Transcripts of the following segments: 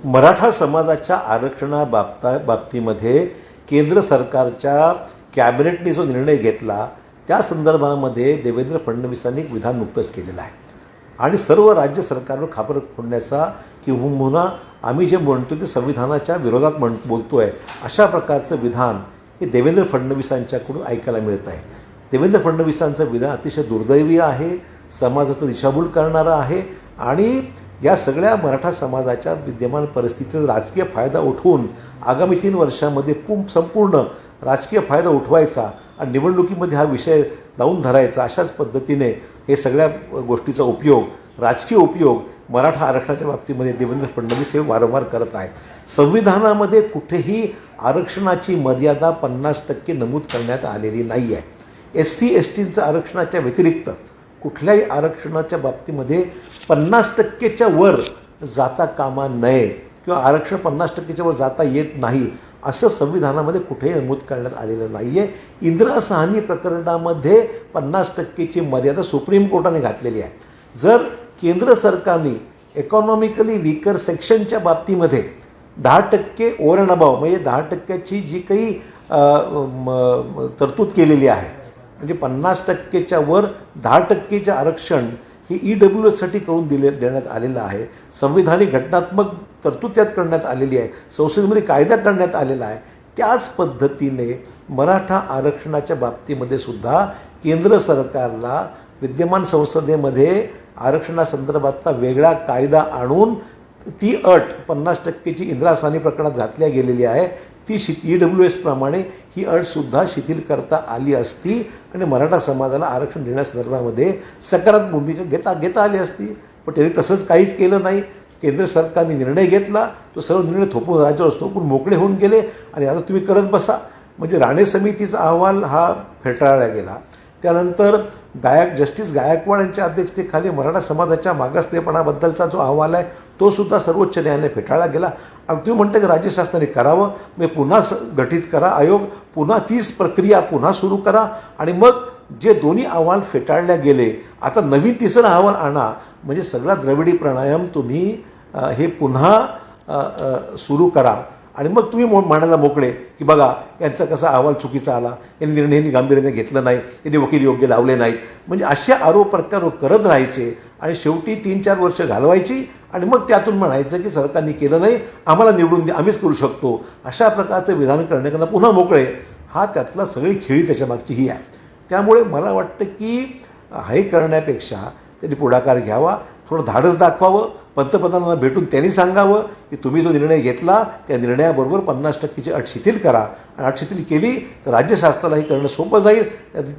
मराठा समाजाच्या बाबतीमध्ये केंद्र सरकारच्या कॅबिनेटने जो निर्णय घेतला त्या संदर्भामध्ये देवेंद्र फडणवीसांनी एक विधान नुकतंच केलेलं आहे आणि सर्व राज्य सरकारवर खापर फोडण्याचा किंबहुना आम्ही जे म्हणतो ते संविधानाच्या विरोधात बोलतो आहे अशा प्रकारचं विधान हे देवेंद्र फडणवीसांच्याकडून ऐकायला मिळत आहे. देवेंद्र फडणवीसांचं विधान अतिशय दुर्दैवी आहे, समाजाचं दिशाभूल करणारं आहे आणि या सगळ्या मराठा समाजाच्या विद्यमान परिस्थितीचा राजकीय फायदा उठवून आगामी 3 वर्षांमध्ये संपूर्ण राजकीय फायदा उठवायचा आणि निवडणुकीमध्ये हा विषय लावून धरायचा अशाच पद्धतीने हे सगळ्या गोष्टीचा उपयोग राजकीय उपयोग मराठा आरक्षणाच्या बाबतीमध्ये देवेंद्र फडणवीस हे वारंवार करत आहेत. संविधानामध्ये कुठेही आरक्षणाची मर्यादा 50% नमूद करण्यात आलेली नाही आहे. SC STचं आरक्षणाच्या व्यतिरिक्त कुठल्याही आरक्षणाच्या बाबतीमध्ये 50%च्या वर जाता कामा नये किंवा आरक्षण 50%च्या वर जाता येत नाही असं संविधानामध्ये कुठेही नमूद करण्यात आलेलं नाही आहे. इंदिरा साहनी प्रकरणामध्ये 50%ची मर्यादा सुप्रीम कोर्टाने घातलेली आहे. जर केंद्र सरकारने इकॉनॉमिकली वीकर सेक्शनच्या बाबतीमध्ये 10% ओव्हर अँड अबाव म्हणजे 10%ची जी काही तरतूद केलेली आहे म्हणजे 50%च्या वर 10%चे आरक्षण हे EWSसाठी करून देण्यात आलेलं आहे. संविधानिक घटनात्मक तरतूद त्यात करण्यात आलेली आहे, संसदेमध्ये कायदा करण्यात आलेला आहे. त्याच पद्धतीने मराठा आरक्षणाच्या बाबतीमध्ये सुद्धा केंद्र सरकारला विद्यमान संसदेमध्ये आरक्षणासंदर्भातला वेगळा कायदा आणून ती अट 50%ची इंदिरा साहनी प्रकरणात घातल्या गेलेली आहे ती EWS प्रमाणे ही अटसुद्धा शिथिल करता आली असती आणि मराठा समाजाला आरक्षण देण्यासंदर्भामध्ये सकारात्मक भूमिका घेता आली असती. पण त्यांनी तसंच काहीच केलं नाही. केंद्र सरकारने निर्णय घेतला, तो सर्व निर्णय थोपून राज्यावर थोपून मोकळे होऊन गेले आणि आता तुम्ही करत बसा. म्हणजे राणे समितीचा अहवाल हा फेटाळला गेला. त्यानंतर जस्टिस गायकवाड यांच्या अध्यक्षतेखाली मराठा समाजाच्या मागासलेपणाबद्दलचा जो अहवाल आहे तो सुद्धा सर्वोच्च न्यायालयाने फेटाळला गेला. आणि तुम्ही म्हणता की राज्य शासनाने करावं, मग पुन्हा गठीत करा आयोग, पुन्हा तीच प्रक्रिया पुन्हा सुरू करा आणि मग जे दोन्ही अहवाल फेटाळल्या गेले आता नवीन तिसरा अहवाल आणा. म्हणजे सगळा द्रविडी प्राणायाम तुम्ही हे पुन्हा सुरू करा आणि मग तुम्ही म्हणायला मोकळे की बघा यांचा कसा अहवाल चुकीचा आला, यांनी निर्णय गांभीर्याने घेतलं नाही, यांनी वकील योग्य लावले नाहीत. म्हणजे असे आरोप प्रत्यारोप करत राहायचे आणि शेवटी 3-4 वर्ष घालवायची आणि मग त्यातून म्हणायचं की सरकारने केलं नाही, आम्हाला निवडून द्या, आम्हीच करू शकतो. अशा प्रकारचं विधान करण्याकरता पुन्हा मोकळे, हा त्यातला सगळी खेळी त्याच्यामागची ही आहे. त्यामुळे मला वाटतं की हे करण्यापेक्षा त्यांनी पुढाकार घ्यावा, थोडं धाडस दाखवावं, पंतप्रधानांना भेटून त्यांनी सांगावं की तुम्ही जो निर्णय घेतला त्या निर्णयाबरोबर 50%ची अट शिथिल करा आणि अट शिथिल केली तर राज्य शासनालाही करणं सोपं जाईल.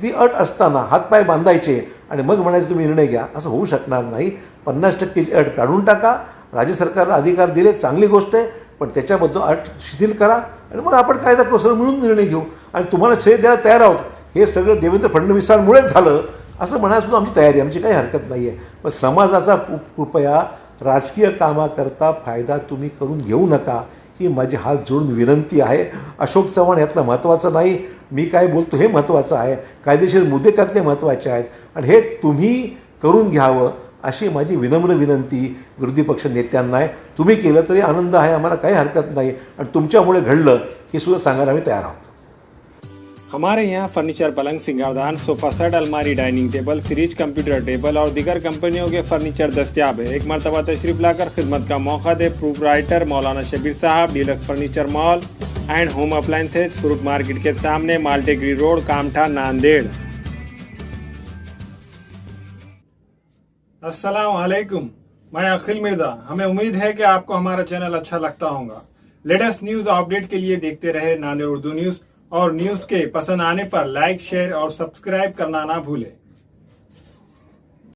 ती अट असताना हातपाय बांधायचे आणि मग म्हणायचं तुम्ही निर्णय घ्या असं होऊ शकणार नाही. 50%ची अट काढून टाका, राज्य सरकारला अधिकार दिले चांगली गोष्ट आहे, पण त्याच्याबद्दल अट शिथिल करा आणि मग आपण कायदा कसं मिळून निर्णय घेऊ आणि तुम्हाला श्रेय द्यायला तयार आहोत. हे सगळं देवेंद्र फडणवीसांमुळेच झालं असं म्हणायला आमची तयारी, आमची काही हरकत नाही आहे. पण समाजाचा कृपया राजकीय कामाकरता फायदा तुम्ही करून घेऊ नका ही माझी हात जोडून विनंती आहे. अशोक चव्हाण यातलं महत्त्वाचं नाही, मी काय बोलतो हे महत्त्वाचं आहे, कायदेशीर मुद्दे त्यातले महत्त्वाचे आहेत आणि हे तुम्ही करून घ्यावं अशी माझी विनम्र विनंती विरोधी पक्ष नेत्यांना आहे. तुम्ही केलं तरी आनंद आहे, आम्हाला काही हरकत नाही आणि तुमच्यामुळे घडलं हे सुद्धा सांगायला आम्ही तयार आहोत. हमारे यहाँ फर्नीचर पलंग सिंगारदान सोफा सेट अलमारी dining table fridge computer table और दीगर कंपनियों के फर्नीचर दस्तियाब है. एक मरतबा तशरीफ लाकर खिदमत का मौका दे. प्रोपराइटर मौलाना Shabbir Sahab, deluxe furniture mall and home appliances, fruit market के सामने, माल्टेगिरी रोड, कामठा, नांदेड़. अस्सलाम वालेकुम, मैं अखिल मिर्जा. हमें उम्मीद है कि आपको हमारा चैनल अच्छा लगता होगा. लेटेस्ट न्यूज अपडेट के लिए देखते रहे नांदेड़ उर्दू न्यूज और न्यूज के पसंद आने पर लाइक शेयर और सब्सक्राइब करना ना भूलें.